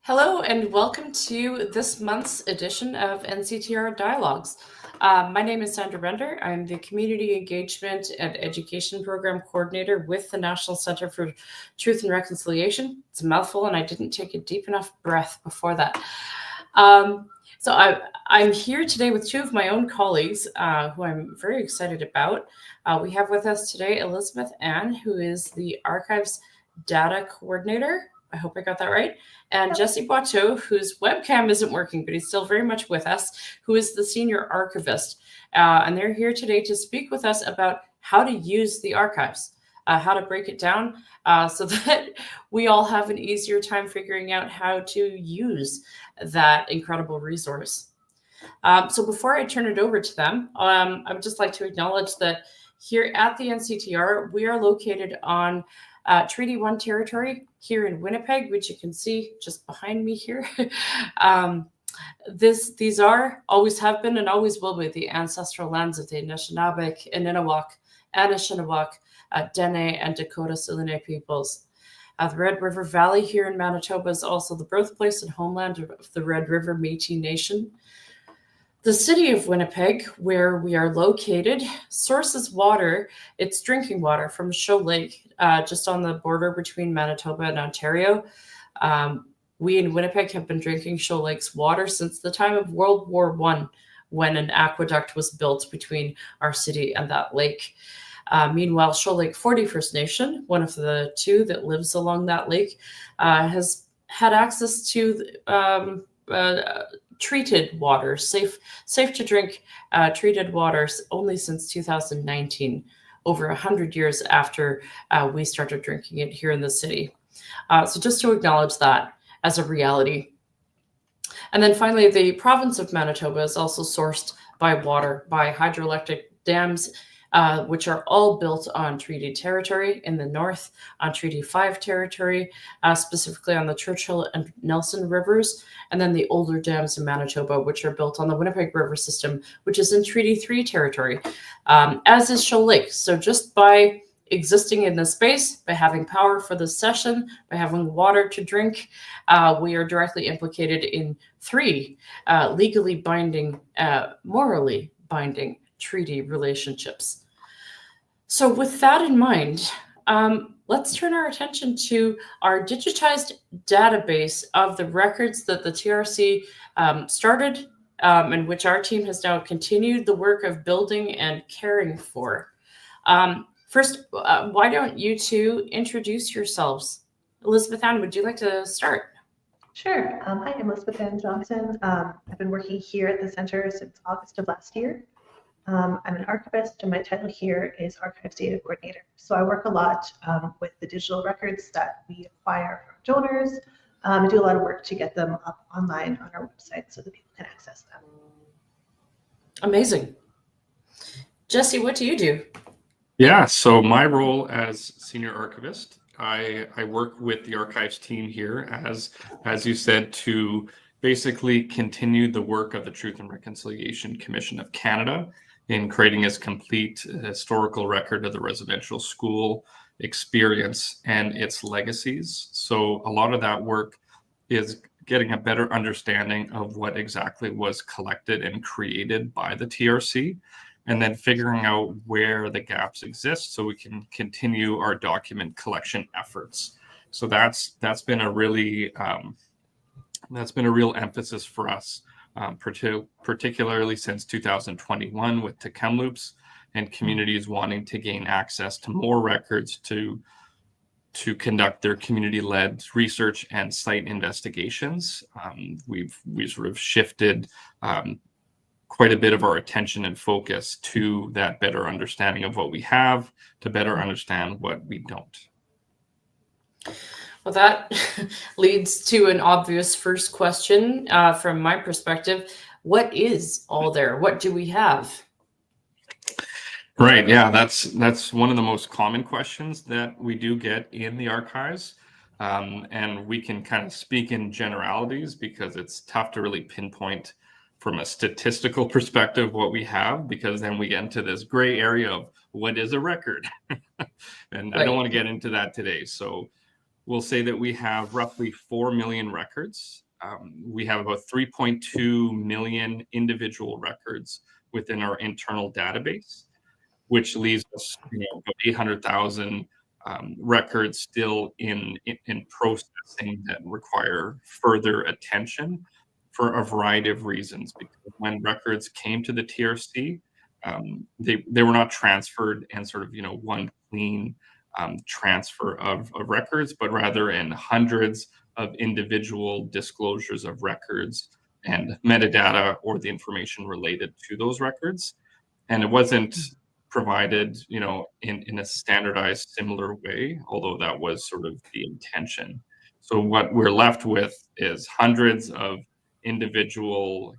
Hello and welcome to this month's edition of NCTR Dialogues. My name is Sandra Render. I'm the Community Engagement and Education Program Coordinator with the National Center for Truth and Reconciliation. It's a mouthful and I didn't take a deep enough breath before that. So I'm here today with two of my own colleagues who I'm very excited about. We have with us today Elizabeth Ann, who is the Archives Data Coordinator. I hope I got that right. And Jesse Boiteau, whose webcam isn't working, but he's still very much with us, who is the Senior Archivist. And they're here today to speak with us about how to use the archives, how to break it down so that we all have an easier time figuring out how to use that incredible resource. So before I turn it over to them, I would just like to acknowledge that here at the NCTR, we are located on Treaty 1 territory here in Winnipeg, which you can see just behind me here. These are, always have been, and always will be the ancestral lands of the Anishinaabe, Aninawak, Anishinaabe, Dene, and Dakota Saline peoples. The Red River Valley here in Manitoba is also the birthplace and homeland of the Red River Métis Nation. The city of Winnipeg, where we are located, sources water, its drinking water, from Shoal Lake, just on the border between Manitoba and Ontario. We in Winnipeg have been drinking Shoal Lake's water since the time of World War I, when an aqueduct was built between our city and that lake. Meanwhile, Shoal Lake 40 First Nation, one of the two that lives along that lake, has had access to treated water, safe to drink treated waters only since 2019, over 100 years after we started drinking it here in the city. So just to acknowledge that as a reality. And then finally, the province of Manitoba is also sourced by water, by hydroelectric dams, which are all built on treaty territory. In the north, on Treaty 5 territory, specifically on the Churchill and Nelson rivers, and then the older dams in Manitoba, which are built on the Winnipeg River system, which is in Treaty 3 territory, as is Shoal Lake. So just by existing in this space, by having power for this session, by having water to drink, we are directly implicated in 3 legally binding, morally binding treaty relationships. So with that in mind, let's turn our attention to our digitized database of the records that the TRC started, and which our team has now continued the work of building and caring for. First, why don't you two introduce yourselves? Elizabeth Ann, would you like to start? Sure. Hi, I'm Elizabeth Ann Johnson. I've been working here at the center since August of last year. I'm an archivist, and my title here is Archives Data Coordinator. So I work a lot with the digital records that we acquire from donors. I do a lot of work to get them up online on our website so that people can access them. Amazing. Jesse, what do you do? Yeah, so my role as Senior Archivist, I work with the archives team here, as you said, to basically continue the work of the Truth and Reconciliation Commission of Canada in creating its complete historical record of the residential school experience and its legacies. So a lot of that work is getting a better understanding of what exactly was collected and created by the TRC, and then figuring out where the gaps exist so we can continue our document collection efforts. So that's been a really real emphasis for us, particularly since 2021 with Kamloops and communities wanting to gain access to more records to conduct their community-led research and site investigations. We've sort of shifted quite a bit of our attention and focus to that better understanding of what we have, to better understand what we don't. Well, that leads to an obvious first question from my perspective. What is all there? What do we have? Right. Yeah, that's one of the most common questions that we do get in the archives. And we can kind of speak in generalities because it's tough to really pinpoint from a statistical perspective what we have, because then we get into this gray area of what is a record. And I don't Right. want to get into that today. So we'll say that we have roughly 4 million records. We have about 3.2 million individual records within our internal database, which leaves us, about 800,000 records still in processing that require further attention for a variety of reasons. Because when records came to the TRC, they were not transferred and sort of one clean transfer of records, but rather in hundreds of individual disclosures of records and metadata or the information related to those records. And it wasn't provided, in a standardized, similar way, although that was sort of the intention. So what we're left with is hundreds of individual,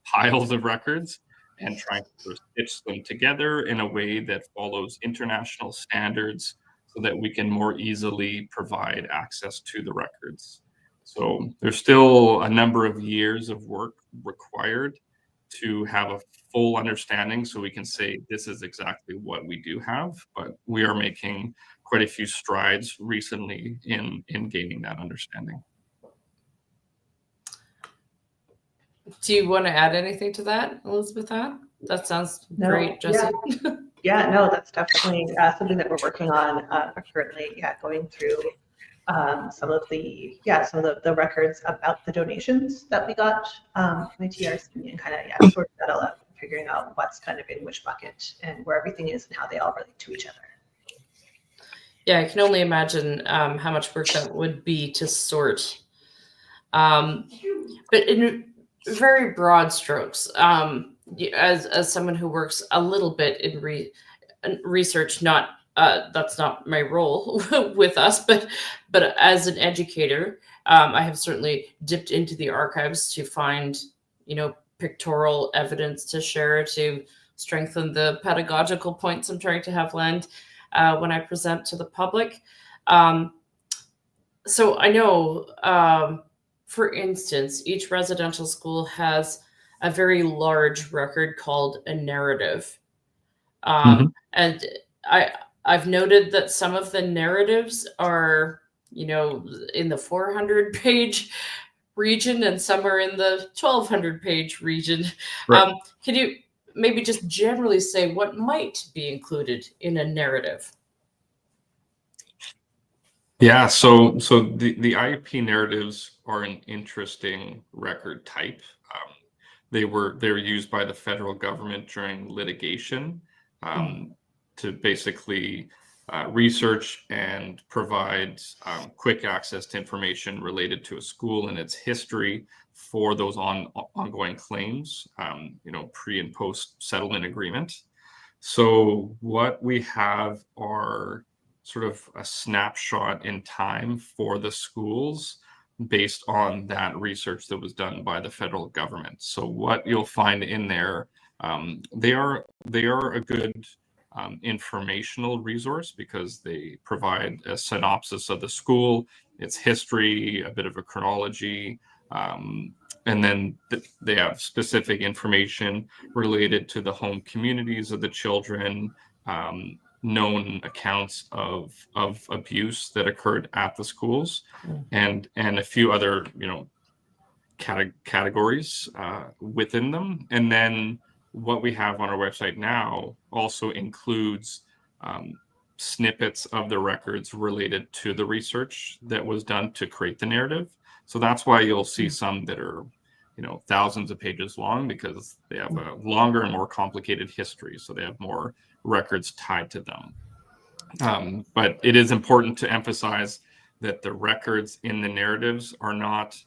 piles of records, and trying to sort of stitch them together in a way that follows international standards so that we can more easily provide access to the records. So there's still a number of years of work required to have a full understanding so we can say this is exactly what we do have, but we are making quite a few strides recently in gaining that understanding. Do you want to add anything to that, Elizabeth? That sounds great, Jesse. Yeah, no, that's definitely something that we're working on currently. Yeah, going through some of the records about the donations that we got from the TRC, and kind of sort that all out, figuring out what's kind of in which bucket and where everything is and how they all relate to each other. Yeah, I can only imagine how much work that would be to sort. But in very broad strokes, as someone who works a little bit in research, not that's not my role with us, but as an educator, I have certainly dipped into the archives to find, pictorial evidence to share to strengthen the pedagogical points I'm trying to have land when I present to the public. So I know, for instance, each residential school has a very large record called a narrative. And I've noted that some of the narratives are, in the 400-page region, and some are in the 1,200-page region. Right. Can you maybe just generally say what might be included in a narrative? Yeah, so the IEP narratives are an interesting record type. They were used by the federal government during litigation to basically research and provide quick access to information related to a school and its history for those ongoing claims, pre and post settlement agreement. So what we have are sort of a snapshot in time for the schools based on that research that was done by the federal government. So what you'll find in there, they are a good informational resource because they provide a synopsis of the school, its history, a bit of a chronology, and then they have specific information related to the home communities of the children, known accounts of abuse that occurred at the schools, and a few other categories within them. And then what we have on our website now also includes snippets of the records related to the research that was done to create the narrative. So that's why you'll see some that are thousands of pages long, because they have a longer and more complicated history, so they have more records tied to them. But it is important to emphasize that the records in the narratives are not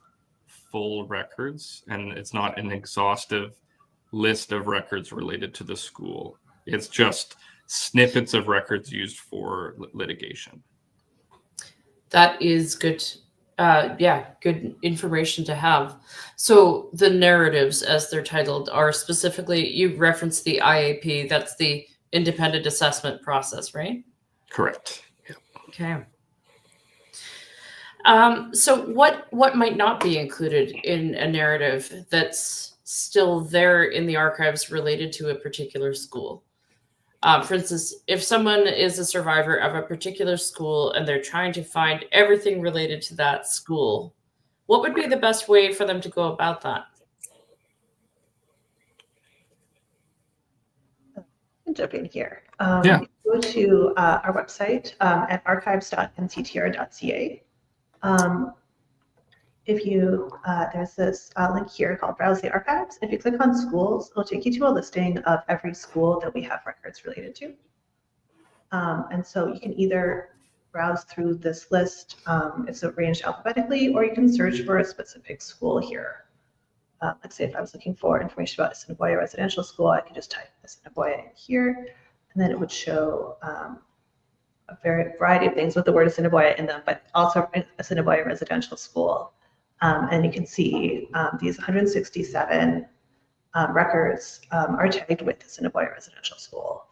full records, and it's not an exhaustive list of records related to the school. It's just snippets of records used for litigation. That is good. Yeah, good information to have. So the narratives, as they're titled, are specifically, you referenced the IAP, that's the independent assessment process, right? Correct. Yeah. Okay. So what might not be included in a narrative that's still there in the archives related to a particular school? For instance, if someone is a survivor of a particular school and they're trying to find everything related to that school, what would be the best way for them to go about that? Jump in here. Yeah. Go to our website at archives.nctr.ca. If you, there's this link here called Browse the Archives. If you click on schools, it'll take you to a listing of every school that we have records related to. And so you can either browse through this list, it's arranged alphabetically, or you can search for a specific school here. Let's say if I was looking for information about Assiniboia Residential School, I could just type Assiniboia in here, and then it would show a variety of things with the word Assiniboia in them, but also Assiniboia Residential School. And you can see these 167 records are tagged with Assiniboia Residential School.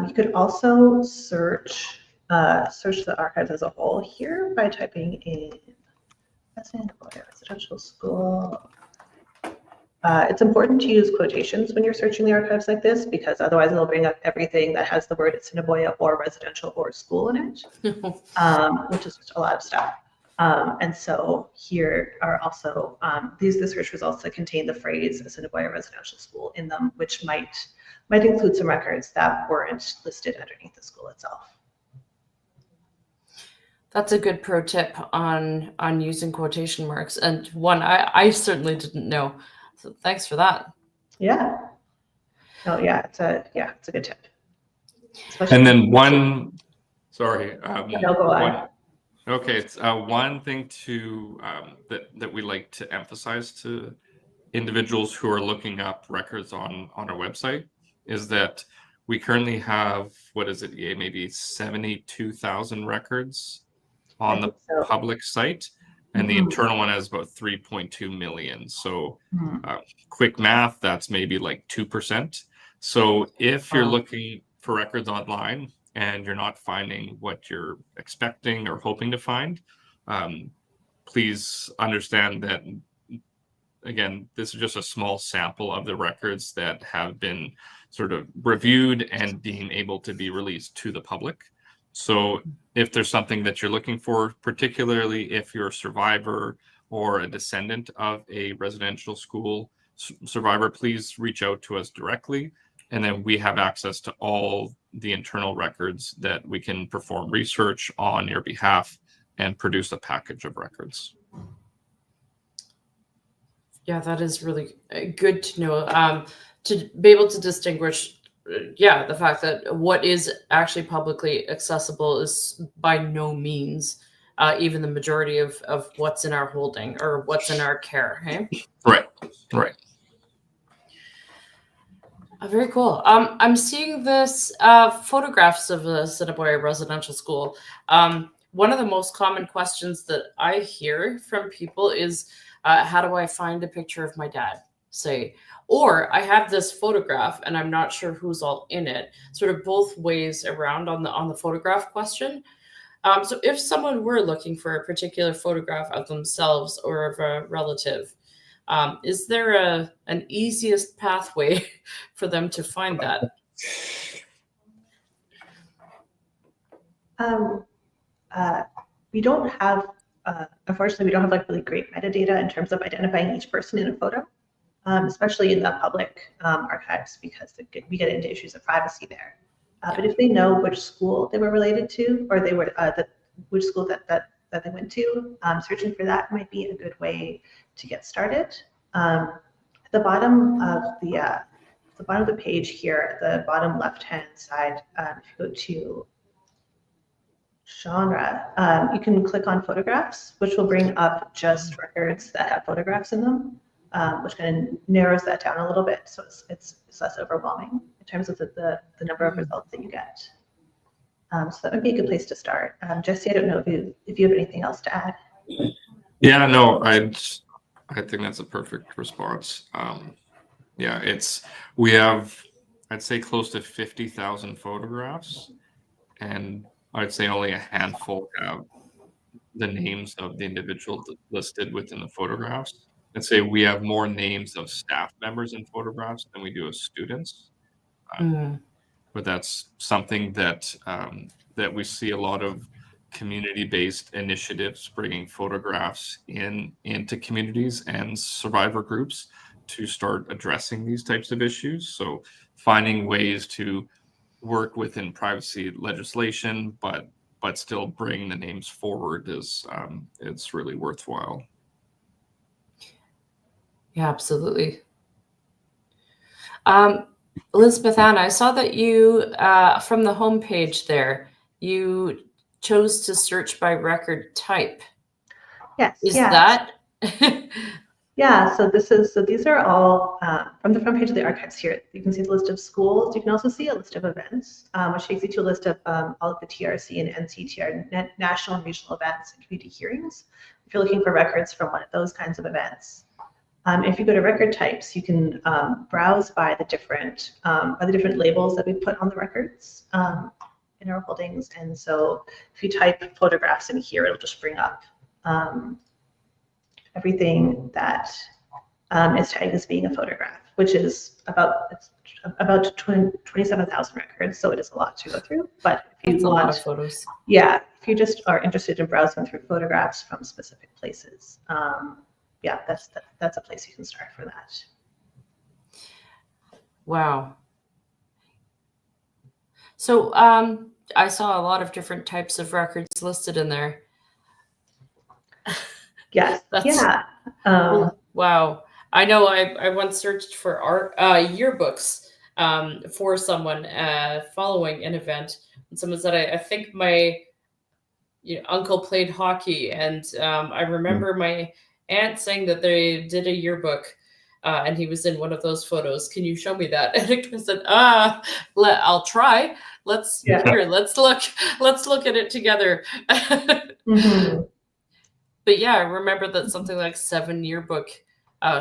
You could also search the archives as a whole here by typing in Assiniboia Residential School. It's important to use quotations when you're searching the archives like this, because otherwise it'll bring up everything that has the word Assiniboia or residential or school in it, which is just a lot of stuff. And so here are also the search results that contain the phrase Assiniboia Residential School in them, which might include some records that weren't listed underneath the school itself. That's a good pro tip on using quotation marks, and one I certainly didn't know. So thanks for that. Yeah. Oh yeah, it's a good tip. And then one, sorry. No, go on. Okay, it's one thing to that we like to emphasize to individuals who are looking up records on our website is that we currently have, what is it, maybe 72,000 records on the public site, and the internal one has about 3.2 million. So quick math, that's maybe like 2%. So if you're looking for records online and you're not finding what you're expecting or hoping to find, please understand that, again, this is just a small sample of the records that have been sort of reviewed and being able to be released to the public. So if there's something that you're looking for, particularly if you're a survivor or a descendant of a residential school survivor, please reach out to us directly. And then we have access to all the internal records that we can perform research on your behalf and produce a package of records. Yeah, that is really good to know. To be able to distinguish, the fact that what is actually publicly accessible is by no means even the majority of what's in our holding or what's in our care. Hey? Right. Very cool. I'm seeing this photographs of the Assiniboia Residential School. One of the most common questions that I hear from people is, how do I find a picture of my dad, say? Or I have this photograph and I'm not sure who's all in it. Sort of both ways around on the photograph question. So if someone were looking for a particular photograph of themselves or of a relative, is there an easiest pathway for them to find that? We don't have, unfortunately, we don't have like really great metadata in terms of identifying each person in a photo, especially in the public archives, because we get into issues of privacy there. But if they know which school they were related to, or they were which school that they went to, searching for that might be a good way to get started. At the bottom of the page here, the bottom left-hand side, if you go to genre, you can click on photographs, which will bring up just records that have photographs in them, which kind of narrows that down a little bit, so it's less overwhelming in terms of the number of results that you get. So that would be a good place to start. Jesse, I don't know if you have anything else to add. Yeah, no, I think that's a perfect response. Yeah, we have, I'd say, close to 50,000 photographs, and I'd say only a handful have the names of the individuals listed within the photographs. I'd say we have more names of staff members in photographs than we do of students. Mm. But that's something that that we see a lot of community-based initiatives bringing photographs into communities and survivor groups to start addressing these types of issues. So finding ways to work within privacy legislation, but still bring the names forward is it's really worthwhile. Yeah, absolutely. Elizabeth Ann, I saw that you, from the homepage there, you chose to search by record type. Yes. Is yeah. that? Yeah, so these are all from the front page of the archives here. You can see the list of schools. You can also see a list of events, which takes you to a list of all of the TRC and NCTR, national and regional events and community hearings, if you're looking for records from one of those kinds of events. If you go to record types, you can browse by the different labels that we put on the records in our holdings. And so if you type photographs in here, it'll just bring up everything that is tagged as being a photograph, which is about 27,000 records. So it is a lot to go through. But if you want, a lot of photos. Yeah, if you just are interested in browsing through photographs from specific places, yeah, that's a place you can start for that. Wow. So I saw a lot of different types of records listed in there. Yes. Yeah. Wow. I know I once searched for art yearbooks for someone following an event, and someone said, I think my uncle played hockey, and I remember my aunt saying that they did a yearbook and he was in one of those photos. Can you show me that? And I said, I'll try. Let's look at it together. Mm-hmm. But yeah, I remember that something like 7 yearbook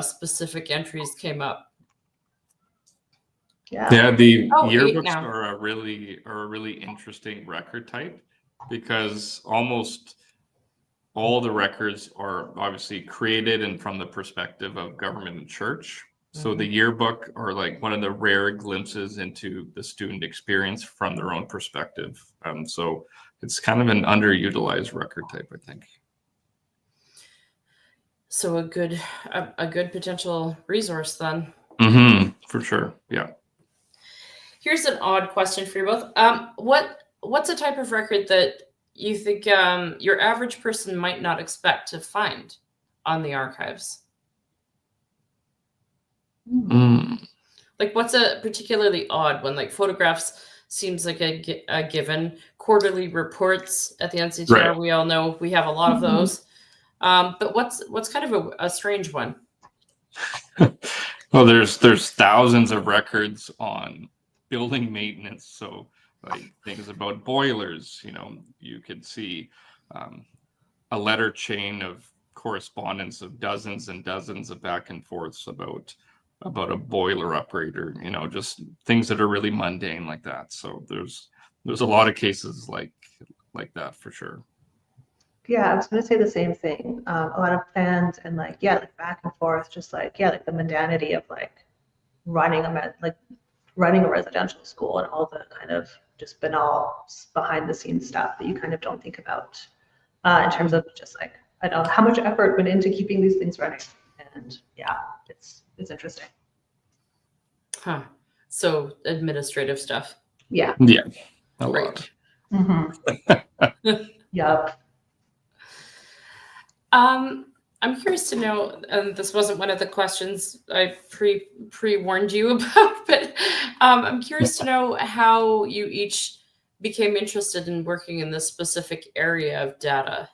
specific entries came up. Yeah, the yearbooks are a really interesting record type, because almost all the records are obviously created and from the perspective of government and church. So the yearbook are like one of the rare glimpses into the student experience from their own perspective. So it's kind of an underutilized record type, I think. So a good potential resource then. Mm-hmm, for sure. Yeah. Here's an odd question for you both. What's a type of record that you think your average person might not expect to find on the archives? Like, what's a particularly odd one? Like, photographs seems like a given. Quarterly reports at the NCTR, right. We all know we have a lot of those. But what's kind of a strange one? Well, there's thousands of records on building maintenance. So like things about boilers, you could see a letter chain of correspondence of dozens and dozens of back and forths about a boiler operator, just things that are really mundane like that. So there's a lot of cases like that for sure. Yeah, I was going to say the same thing. A lot of plans and like back and forth, just like the mundanity of running a residential school and all the kind of just banal behind the scenes stuff that you kind of don't think about in terms of just like, I don't know how much effort went into keeping these things running. And yeah, it's interesting. Huh. So administrative stuff. Yeah. Yeah. A lot. Mm-hmm. Yep. I'm curious to know, and this wasn't one of the questions I pre-warned you about, but I'm curious to know how you each became interested in working in this specific area of data.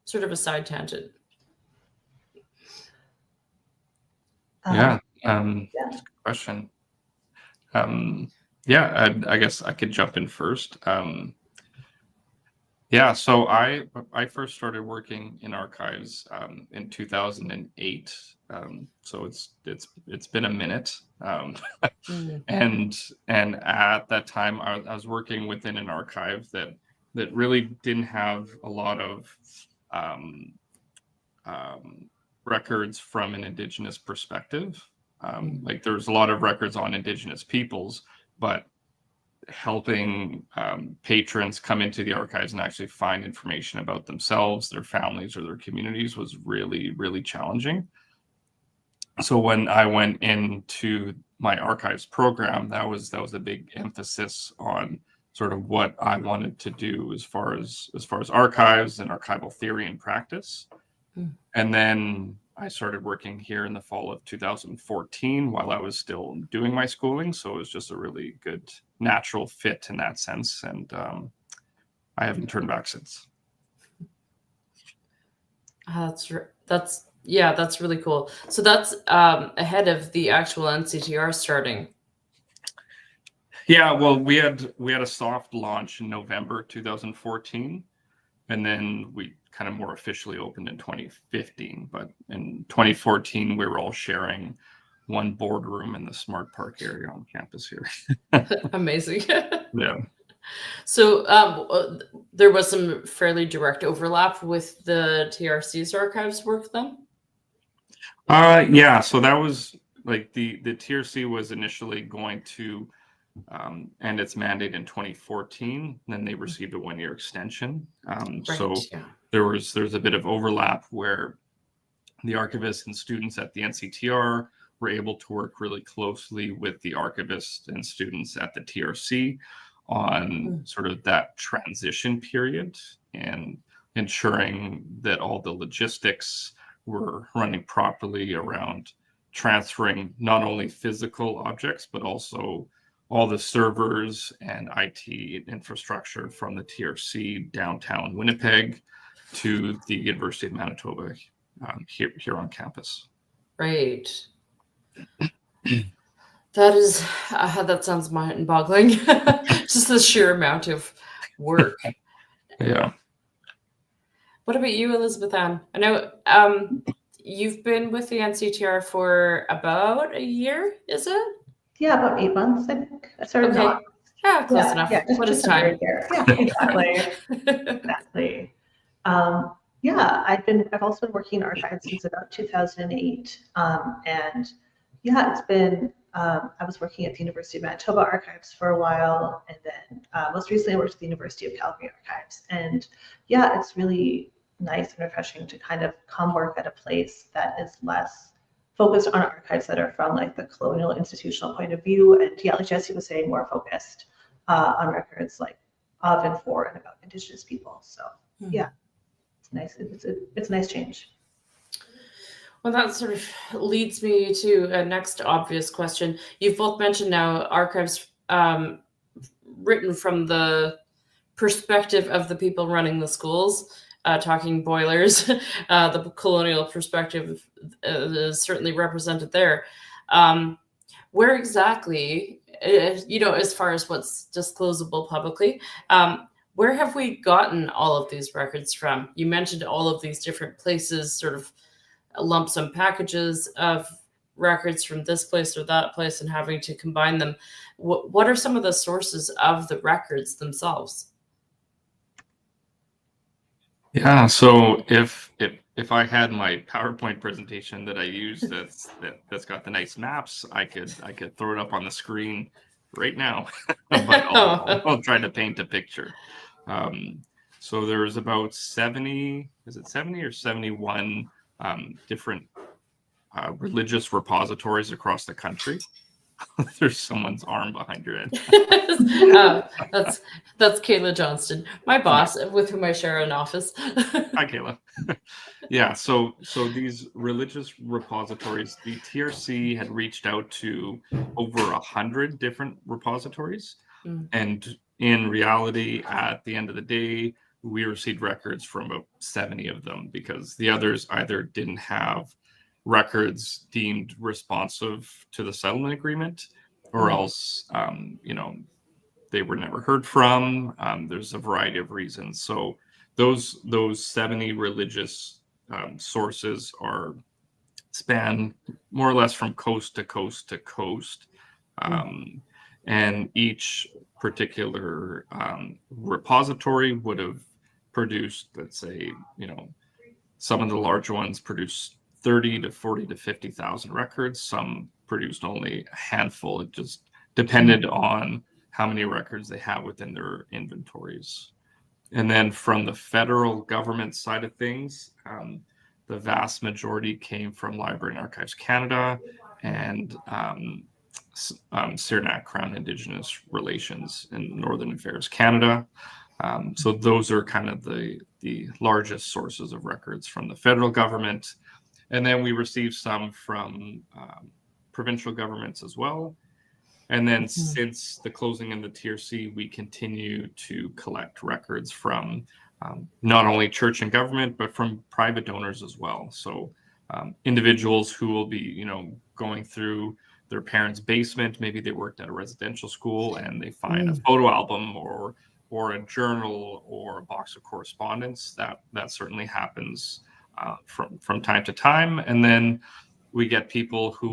Sort of a side tangent. That's a good question. Yeah, I guess I could jump in first. Yeah, so I first started working in archives in 2008. So it's been a minute. Mm. And at that time, I was working within an archive that really didn't have a lot of um, records from an Indigenous perspective. Like there's a lot of records on Indigenous peoples, but helping patrons come into the archives and actually find information about themselves, their families, or their communities was really, really challenging. So when I went into my archives program, that was a big emphasis on sort of what I wanted to do as far as archives and archival theory and practice. Mm. And then I started working here in the fall of 2014 while I was still doing my schooling. So it was just a really good natural fit in that sense. And I haven't turned back since. That's really cool. So that's ahead of the actual NCTR starting. Yeah, well, we had a soft launch in November 2014, and then we kind of more officially opened in 2015. But in 2014, we were all sharing one boardroom in the Smart Park area on campus here. Amazing. Yeah. So there was some fairly direct overlap with the TRC's archives work then? Yeah, so that was like the TRC was initially going to end its mandate in 2014. Then they received a 1-year extension. So Right, yeah. there's a bit of overlap where the archivists and students at the NCTR were able to work really closely with the archivists and students at the TRC on sort of that transition period and ensuring that all the logistics were running properly around transferring not only physical objects, but also all the servers and IT infrastructure from the TRC downtown Winnipeg to the University of Manitoba here on campus. Right. That sounds mind-boggling. Just the sheer amount of work. Yeah. What about you, Elizabeth Ann? I know you've been with the NCTR for about a year, is it? Yeah, about 8 months, I think. I started in Okay. August. Yeah, close enough. Yeah, What is just under time? a year. Yeah, exactly. Exactly. Yeah, I've also been working in archives since about 2008. And yeah, I was working at the University of Manitoba Archives for a while, and then most recently I worked at the University of Calgary Archives. And yeah, it's really nice and refreshing to kind of come work at a place that is less focused on archives that are from like the colonial institutional point of view. And yeah, like Jesse was saying, more focused on records like of and for and about Indigenous people. So yeah, it's nice. It's a nice change. Well, that sort of leads me to a next obvious question. You've both mentioned now archives written from the perspective of the people running the schools, talking boilers. The colonial perspective is certainly represented there. Where exactly, as far as what's disclosable publicly, where have we gotten all of these records from? You mentioned all of these different places, sort of lump sum packages of records from this place or that place and having to combine them. What are some of the sources of the records themselves? Yeah, so if I had my PowerPoint presentation that I use that's got the nice maps, I could throw it up on the screen right now, but I'll try to paint a picture. So there's about 70, is it 70 or 71 different religious repositories across the country. There's someone's arm behind your head. That's Kayla Johnston, my boss, with whom I share an office. Hi, Kayla. Yeah, so these religious repositories, the TRC had reached out to over 100 different repositories, and in reality, at the end of the day, we received records from about 70 of them because the others either didn't have records deemed responsive to the settlement agreement, or else, they were never heard from. There's a variety of reasons. So those 70 religious sources span more or less from coast to coast to coast. And each particular repository would have produced, let's say, some of the larger ones produced 30 to 40 to 50,000 records. Some produced only a handful. It just depended on how many records they have within their inventories. And then from the federal government side of things, the vast majority came from Library and Archives Canada and Saranac Crown Indigenous Relations in Northern Affairs Canada. So those are kind of the largest sources of records from the federal government. And then we received some from provincial governments as well. And then since the closing in the TRC, we continue to collect records from not only church and government, but from private donors as well. So individuals who will be, going through their parents' basement, maybe they worked at a residential school and they find a photo album or a journal or a box of correspondence. That certainly happens from time to time. And then we get people who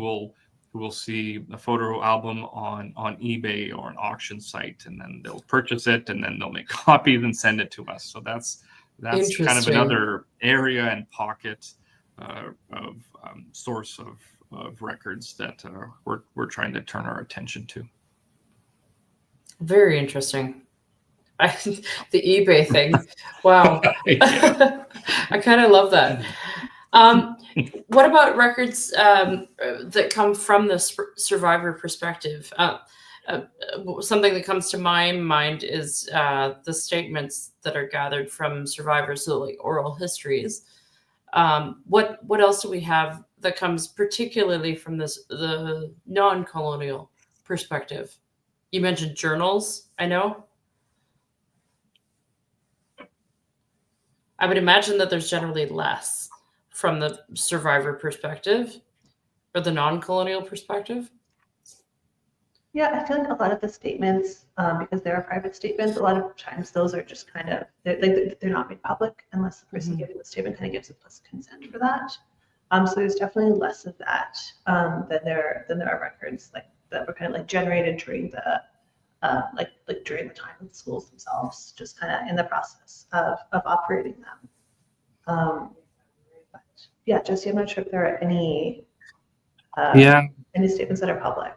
will see a photo album on eBay or an auction site, and then they'll purchase it, and then they'll make copies and send it to us. So that's kind of another area and pocket of source of records that we're trying to turn our attention to. Very interesting. The eBay thing. Wow. I kind of love that. What about records that come from the survivor perspective? Something that comes to my mind is the statements that are gathered from survivors, so like oral histories. What else do we have that comes particularly from the non-colonial perspective? You mentioned journals, I know. I would imagine that there's generally less from the survivor perspective or the non-colonial perspective. Yeah, I feel like a lot of the statements, because they're private statements, a lot of times those are just kind of, they're not made public unless the person giving the statement kind of gives implicit consent for that. So there's definitely less of that than there are records that were kind of generated during the during the time of the schools themselves, just kind of in the process of operating them. But yeah, Jesse, I'm not sure if there are any statements that are public.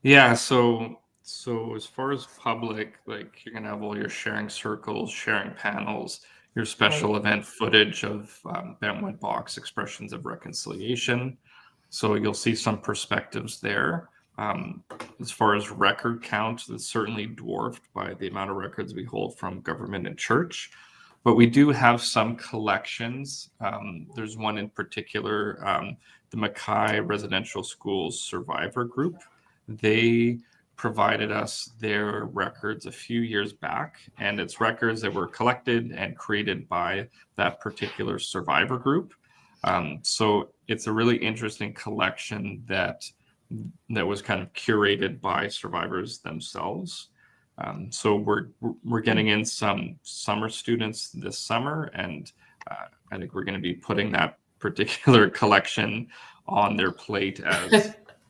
Yeah, so as far as public, you're gonna have all your sharing circles, sharing panels, your special event footage of Bentwood Box expressions of reconciliation. So you'll see some perspectives there. As far as record count, that's certainly dwarfed by the amount of records we hold from government and church. But we do have some collections. There's one in particular, the Mackay Residential Schools Survivor Group. They provided us their records a few years back, and it's records that were collected and created by that particular survivor group. So it's a really interesting collection that was kind of curated by survivors themselves. So we're getting in some summer students this summer, and I think we're going to be putting that particular collection on their plate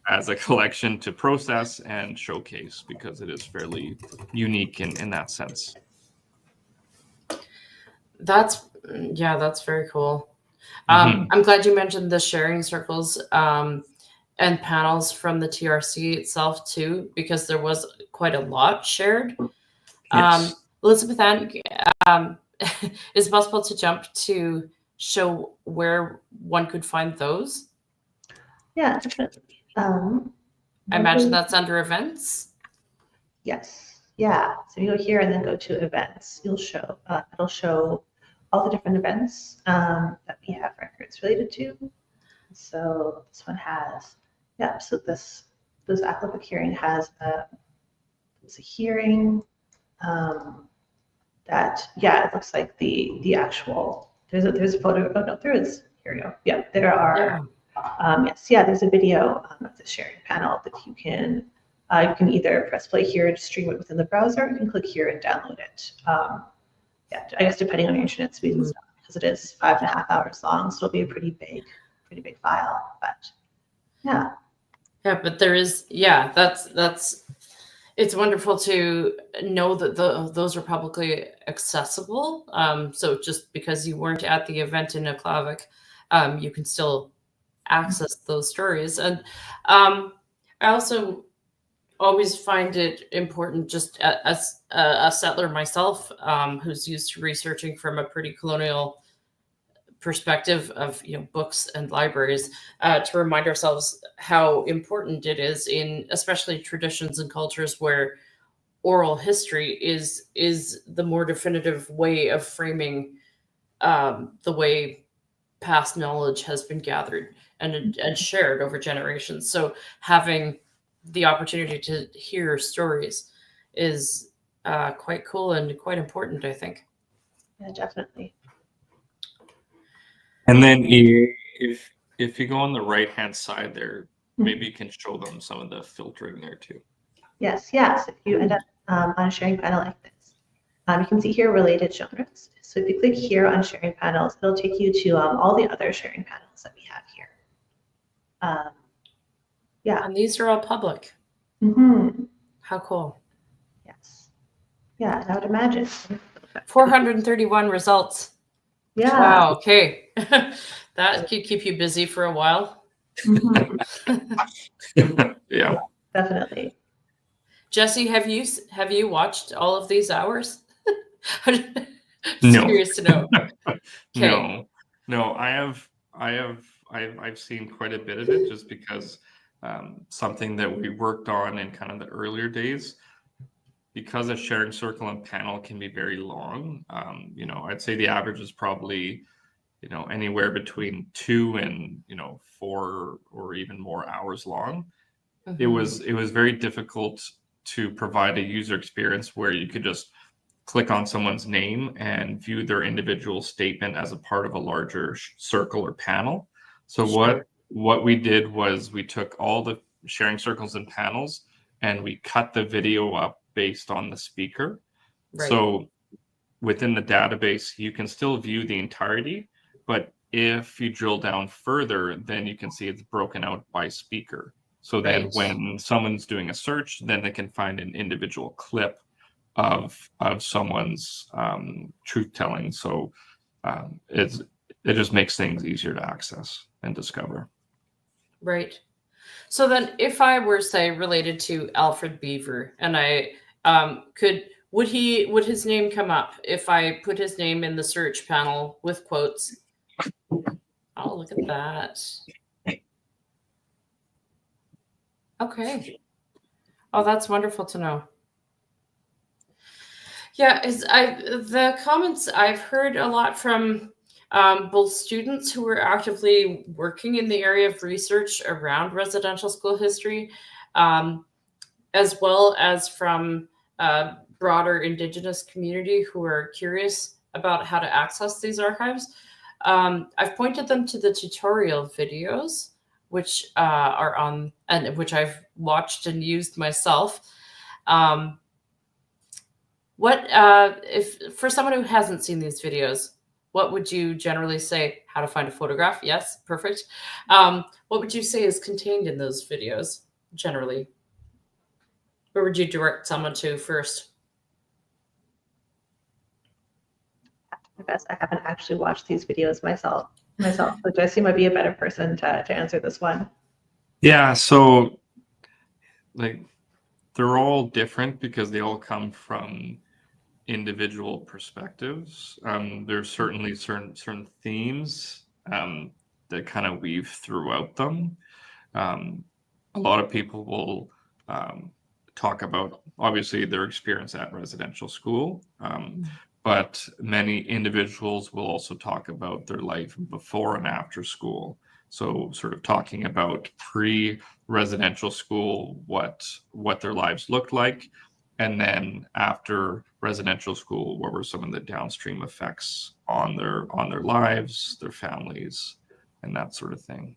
as a collection to process and showcase, because it is fairly unique in that sense. That's very cool. I'm glad you mentioned the sharing circles and panels from the TRC itself too, because there was quite a lot shared. Yes. Elizabeth Ann, is it possible to jump to show where one could find those? Yeah, definitely. I imagine that's under events. Yes. Yeah. So you go here and then go to events. It'll show all the different events that we have records related to. So this one has, so this applicant hearing has a hearing that, it looks like the actual, there's a photo, oh no, there is, here we go. Yeah, there are. Yes, yeah, there's a video of the sharing panel that you can either press play here and stream it within the browser, or you can click here and download it. Yeah, I guess depending on your internet speed and stuff, because it is 5.5 hours long, so it'll be a pretty big file. But yeah. Yeah, but there is, yeah, that's it's wonderful to know that those are publicly accessible. So just because you weren't at the event in Aklavik, you can still access those stories. And I also always find it important, just as a settler myself, who's used to researching from a pretty colonial perspective of books and libraries, to remind ourselves how important it is in especially traditions and cultures where oral history is the more definitive way of framing the way past knowledge has been gathered and shared over generations. So having the opportunity to hear stories is quite cool and quite important, I think. Yeah, definitely. And then if you go on the right-hand side there, maybe you can show them some of the filtering there too. Yes. If you end up on a sharing panel like this, you can see here related genres. So if you click here on sharing panels, it'll take you to all the other sharing panels that we have here. Yeah. And these are all public. Mm-hmm. How cool. Yes. Yeah, and I would imagine. 431 results. Yeah. Wow. Okay. That could keep you busy for a while. Mm-hmm. Yeah. Definitely. Jesse, have you watched all of these hours? Just No. curious to know. Okay. No. I've seen quite a bit of it, just because something that we worked on in kind of the earlier days, because a sharing circle and panel can be very long. I'd say the average is probably anywhere between 2 and 4 or even more hours long. It was very difficult to provide a user experience where you could just click on someone's name and view their individual statement as a part of a larger circle or panel. So Sure. what we did was we took all the sharing circles and panels and we cut the video up based on the speaker. Right. So within the database, you can still view the entirety, but if you drill down further, then you can see it's broken out by speaker. So then Right. when someone's doing a search, then they can find an individual clip of someone's truth telling. So it just makes things easier to access and discover. Right. So then if I were, say, related to Alfred Beaver, and I would his name come up if I put his name in the search panel with quotes? Oh, look at that. Okay. Oh, that's wonderful to know. Yeah, the comments I've heard a lot from both students who are actively working in the area of research around residential school history, as well as from broader Indigenous community who are curious about how to access these archives. I've pointed them to the tutorial videos, which are on, and which I've watched and used myself. What if for someone who hasn't seen these videos, what would you generally say? How to find a photograph? Yes, perfect. What would you say is contained in those videos generally? Where would you direct someone to first? I guess I haven't actually watched these videos myself. So Jesse might be a better person to answer this one. Yeah, so they're all different because they all come from individual perspectives. There's certainly certain themes that kind of weave throughout them. A lot of people will talk about obviously their experience at residential school, but many individuals will also talk about their life before and after school. So sort of talking about pre-residential school, what their lives looked like, and then after residential school, what were some of the downstream effects on their lives, their families, and that sort of thing.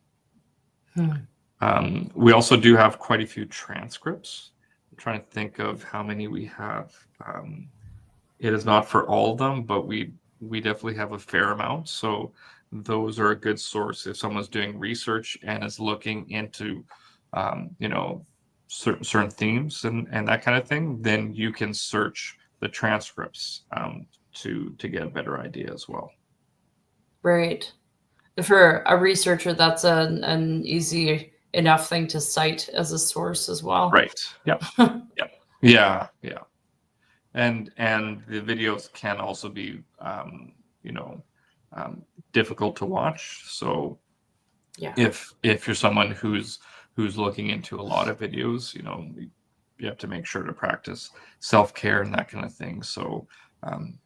We also do have quite a few transcripts. I'm trying to think of how many we have. It is not for all of them, but we definitely have a fair amount. So those are a good source if someone's doing research and is looking into, you know, certain themes and that kind of thing. Then you can search the transcripts to get a better idea as well. Right. For a researcher, that's an easy enough thing to cite as a source as well. Right. Yeah. Yeah. And the videos can also be, you know, difficult to watch. So Yeah. if you're someone who's looking into a lot of videos, you know, you have to make sure to practice self-care and that kind of thing. So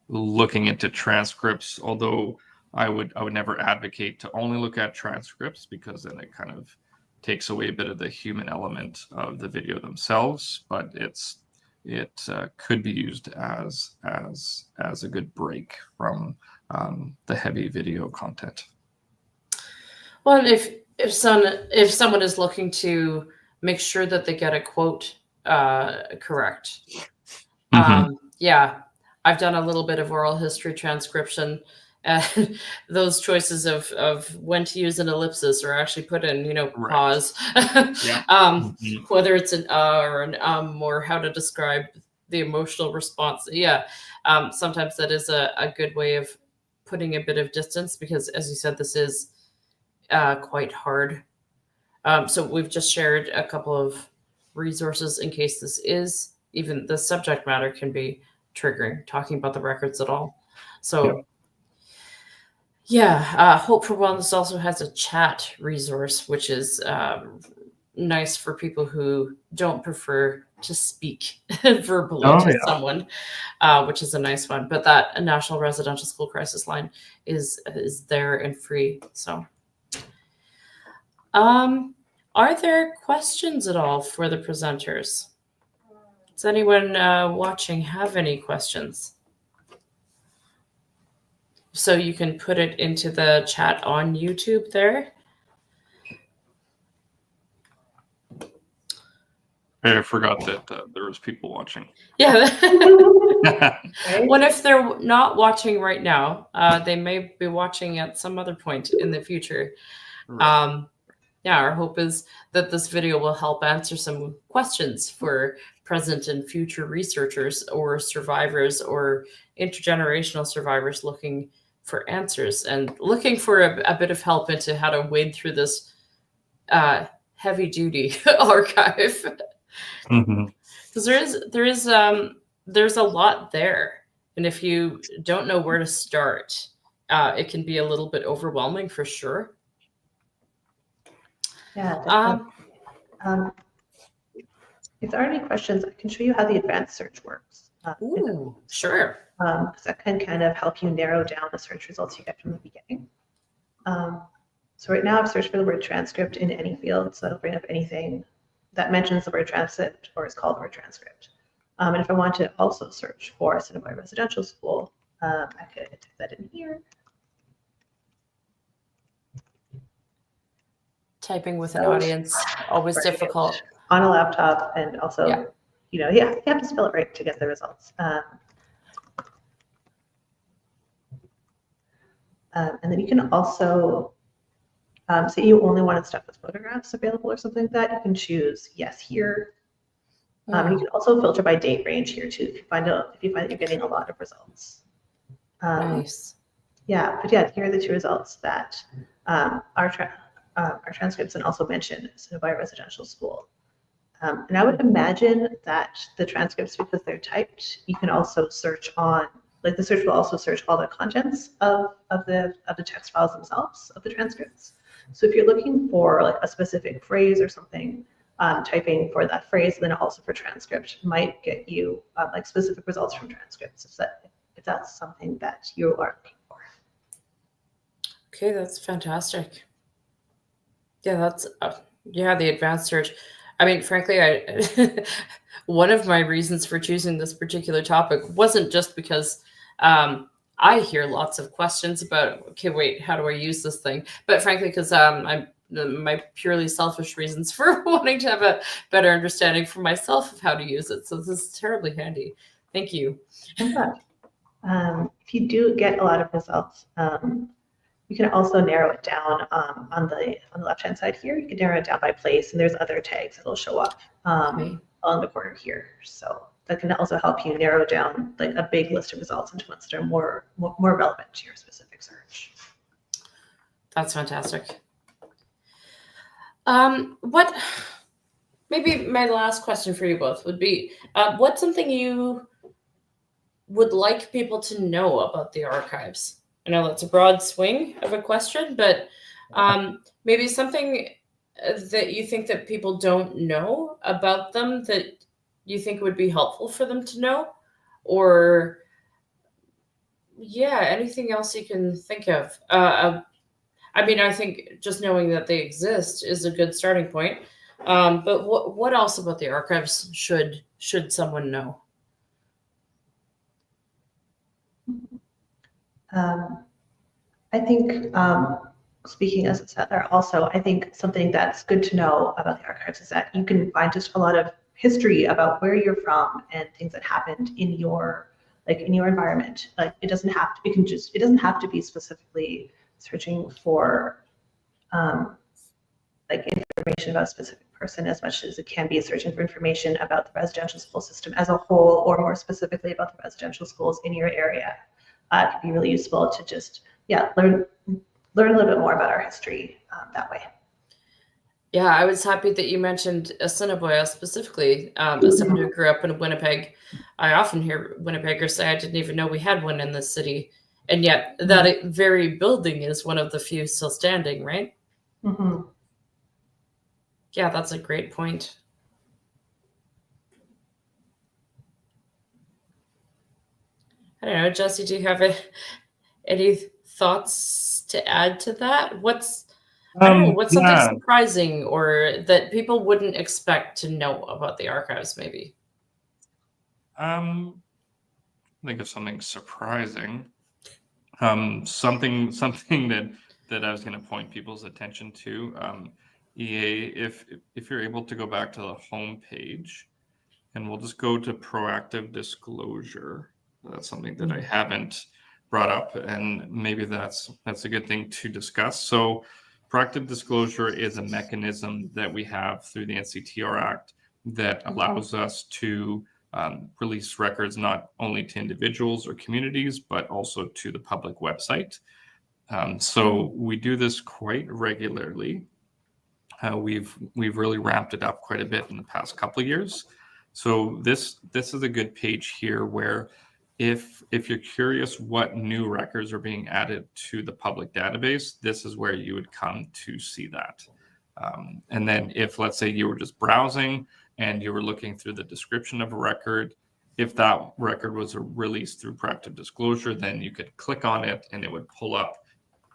looking into transcripts, although I would never advocate to only look at transcripts, because then it kind of takes away a bit of the human element of the video themselves. But it could be used as a good break from the heavy video content. Well, if someone is looking to make sure that they get a quote correct, yeah, I've done a little bit of oral history transcription, and those choices of when to use an ellipsis or actually put in, you know, pause, whether it's an or an or how to describe the emotional response. Yeah, sometimes that is a good way of putting a bit of distance, because, as you said, this is quite hard. So we've just shared a couple of resources in case this is, even the subject matter can be triggering, talking about the records at all. So Hope for Wellness also has a chat resource, which is nice for people who don't prefer to speak verbally to someone, which is a nice one. But that National Residential School Crisis Line is there and free. So are there questions at all for the presenters? Does anyone watching have any questions? So you can put it into the chat on YouTube there. I forgot that there was people watching. Yeah. Well, if they're not watching right now, they may be watching at some other point in the future. Right. Our hope is that this video will help answer some questions for present and future researchers or survivors or intergenerational survivors looking for answers and looking for a bit of help into how to wade through this heavy duty archive. Because there's a lot there, and if you don't know where to start, it can be a little bit overwhelming for sure. Yeah. If there are any questions, I can show you how the advanced search works. Ooh, sure. Because that can kind of help you narrow down the search results you get from the beginning. So right now I've searched for the word transcript in any field, so it'll bring up anything that mentions the word transcript or is called the word transcript. And if I want to also search for Assiniboia Residential School, I could type that in here. Typing with an audience, always difficult. On a laptop, and also, you have to spell it right to get the results. And then you can also, say you only wanted stuff with photographs available or something like that, you can choose yes here. You can also filter by date range here too, if you find that you're getting a lot of results. Nice. Yeah, but yeah, here are the two results that our transcripts and also mention Assiniboia Residential School. And I would imagine that the transcripts, because they're typed, you can also search on, like the search will also search all the contents of the text files themselves of the transcripts. So if you're looking for like a specific phrase or something, typing for that phrase, then also for transcript might get you like specific results from transcripts if that's something that you are looking for. Okay, that's fantastic. Yeah, that's the advanced search. I mean, frankly, one of my reasons for choosing this particular topic wasn't just because I hear lots of questions about, okay, wait, how do I use this thing? But frankly, because I'm my purely selfish reasons for wanting to have a better understanding for myself of how to use it. So this is terribly handy. Thank you. If you do get a lot of results, you can also narrow it down on the left-hand side here. You can narrow it down by place, and there's other tags that'll show up along the corner here. So that can also help you narrow down like a big list of results into ones that are more relevant to your specific search. That's fantastic. Maybe my last question for you both would be, what's something you would like people to know about the archives? I know that's a broad swing of a question, but maybe something that you think that people don't know about them that you think would be helpful for them to know, or anything else you can think of. I mean, I think just knowing that they exist is a good starting point. But what else about the archives should someone know? I think, speaking as a settler, also, I think something that's good to know about the archives is that you can find just a lot of history about where you're from and things that happened in your environment. Like it doesn't have to be specifically searching for like information about a specific person as much as it can be searching for information about the residential school system as a whole, or more specifically about the residential schools in your area. It can be really useful to just learn a little bit more about our history that way. Yeah, I was happy that you mentioned Assiniboia specifically. As someone who grew up in Winnipeg, I often hear Winnipeggers say, I didn't even know we had one in this city. And yet that very building is one of the few still standing, right? Mm-hmm. Yeah, that's a great point. I don't know, Jesse, do you have any thoughts to add to that? What's something surprising or that people wouldn't expect to know about the archives, maybe? Think of something surprising. Something that I was going to point people's attention to. EA, if you're able to go back to the home page, and we'll just go to proactive disclosure. That's something that I haven't brought up, and maybe that's a good thing to discuss. So proactive disclosure is a mechanism that we have through the NCTR Act that allows us to release records not only to individuals or communities, but also to the public website. So we do this quite regularly. We've really ramped it up quite a bit in the past couple of years. So this is a good page here where if you're curious what new records are being added to the public database, this is where you would come to see that. And then if, let's say, you were just browsing and you were looking through the description of a record, if that record was released through proactive disclosure, then you could click on it and it would pull up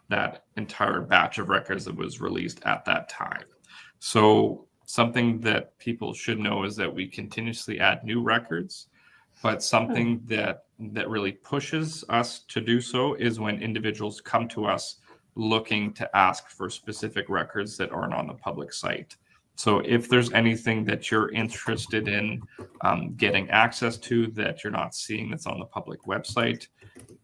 that entire batch of records that was released at that time. So something that people should know is that we continuously add new records, but something that really pushes us to do so is when individuals come to us looking to ask for specific records that aren't on the public site. So if there's anything that you're interested in getting access to that you're not seeing that's on the public website,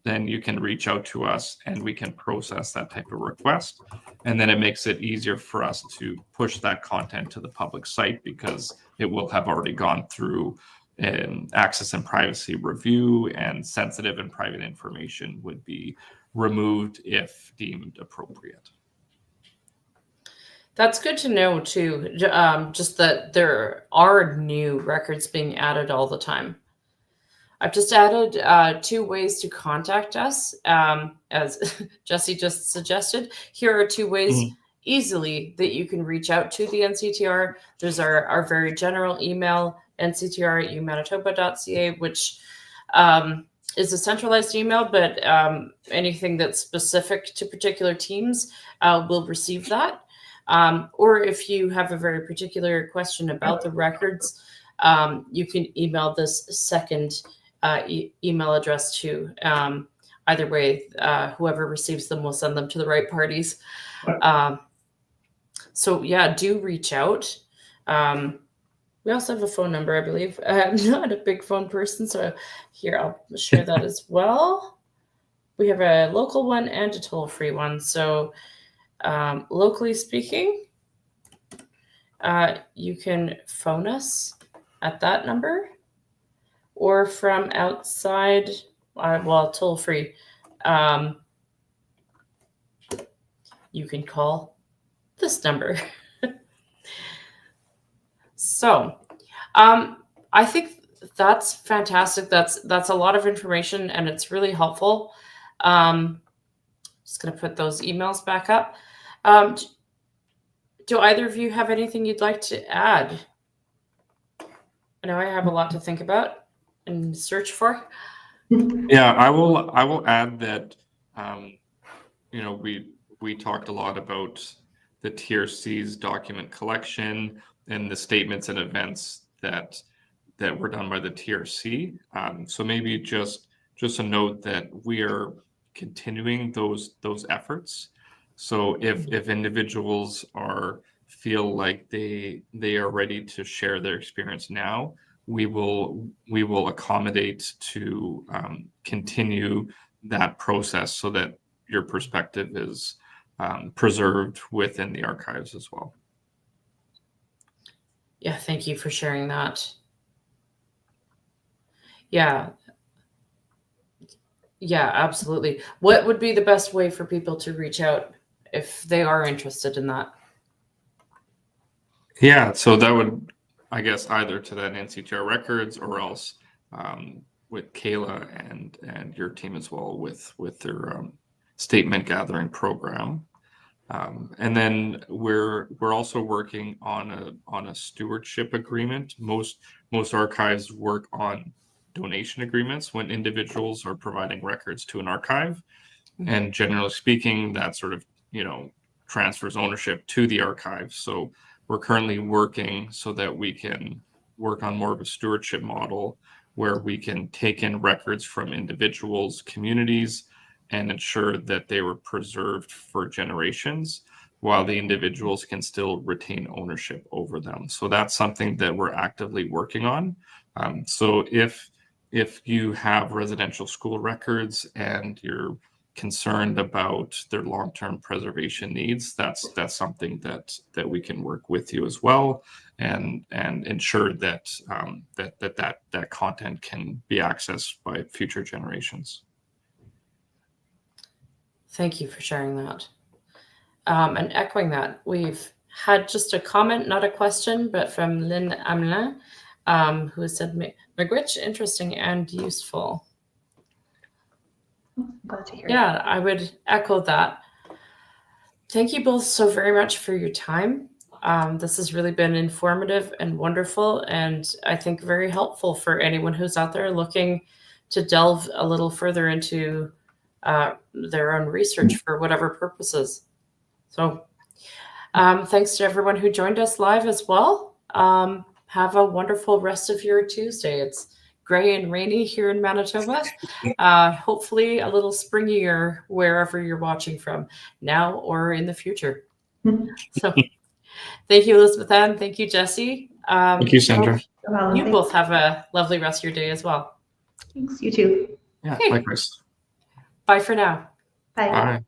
then you can reach out to us and we can process that type of request. And then it makes it easier for us to push that content to the public site because it will have already gone through an access and privacy review, and sensitive and private information would be removed if deemed appropriate. That's good to know too, just that there are new records being added all the time. I've just added 2 ways to contact us, as Jesse just suggested. Here are 2 ways easily that you can reach out to the NCTR. There's our very general email, nctr@umanitoba.ca, which is a centralized email, but anything that's specific to particular teams will receive that. Or if you have a very particular question about the records, you can email this second email address to. Either way, whoever receives them will send them to the right parties. So yeah, do reach out. We also have a phone number, I believe. I'm not a big phone person, so here I'll share that as well. We have a local one and a toll-free one. So locally speaking, you can phone us at that number, or from outside, well, toll-free, you can call this number. So I think that's fantastic. That's a lot of information, and it's really helpful. Just going to put those emails back up. Do either of you have anything you'd like to add? I know I have a lot to think about and search for. Yeah, I will add that you know, we talked a lot about the TRC's document collection and the statements and events that were done by the TRC. So maybe just a note that we are continuing those efforts. So if individuals feel like they are ready to share their experience now, we will accommodate to continue that process so that your perspective is preserved within the archives as well. Yeah, thank you for sharing that. Yeah, absolutely. What would be the best way for people to reach out if they are interested in that? Yeah, so that would, I guess, either to that NCTR records or else with Kayla and your team as well with their statement gathering program. And then we're also working on a stewardship agreement. Most archives work on donation agreements when individuals are providing records to an archive. And generally speaking, that sort of, you know, transfers ownership to the archive. So we're currently working so that we can work on more of a stewardship model where we can take in records from individuals, communities, and ensure that they were preserved for generations while the individuals can still retain ownership over them. So that's something that we're actively working on. So if you have residential school records and you're concerned about their long-term preservation needs, that's something that we can work with you as well, and ensure that that content can be accessed by future generations. Thank you for sharing that. And echoing that, we've had just a comment, not a question, but from Lynn Amelin, who said, "Miigwech, interesting and useful." Glad to hear. Yeah, I would echo that. Thank you both so very much for your time. This has really been informative and wonderful, and I think very helpful for anyone who's out there looking to delve a little further into their own research for whatever purposes. So thanks to everyone who joined us live as well. Have a wonderful rest of your Tuesday. It's gray and rainy here in Manitoba. Hopefully a little springier wherever you're watching from now or in the future. So thank you, Elizabeth Ann. Thank you, Jesse. Thank you, Sandra. You both have a lovely rest of your day as well. Thanks, you too. Yeah, Okay. likewise. Bye for now. Bye. Bye.